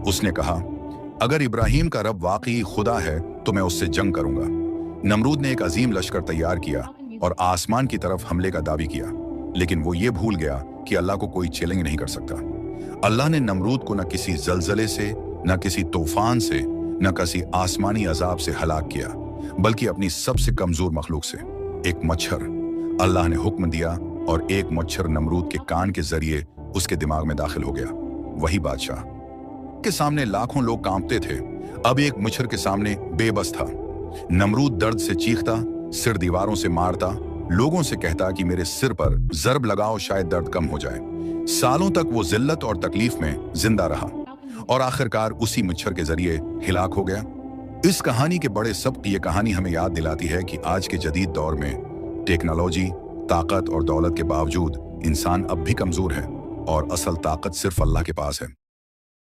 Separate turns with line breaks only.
उसने कहा, अगर इब्राहिम का रब वाकई खुदा है तो मैं उससे जंग करूंगा। नमरूद ने एक अजीम लश्कर तैयार किया और आसमान की तरफ हमले का दावी किया, लेकिन वो ये भूल गया कि अल्लाह को कोई चैलेंज नहीं कर सकता। अल्लाह ने नमरूद को न किसी जलजले से, न किसी तूफान से, न किसी आसमानी अजाब से हलाक किया, बल्कि अपनी सबसे कमजोर मखलूक से, एक मच्छर। अल्लाह ने हुक्म दिया और एक मच्छर नमरूद के कान के जरिए उसके दिमाग में दाखिल हो गया। वही बादशाह के सामने लाखों लोग कांपते थे, अब एक मच्छर के सामने बेबस था। नमरूद दर्द से चीखता, सिर दीवारों से मारता, लोगों से कहता कि मेरे सिर पर जर्ब लगाओ, शायद दर्द कम हो जाए। सालों तक वो जिल्लत और तकलीफ में जिंदा रहा और आखिरकार उसी मच्छर के जरिए हिलाक हो गया। इस कहानी के बड़े सबक ये कहानी हमें याद दिलाती है कि आज के जदीद दौर में टेक्नोलॉजी, ताकत और दौलत के बावजूद इंसान अब भी कमजोर है और असल ताकत सिर्फ अल्लाह के पास है।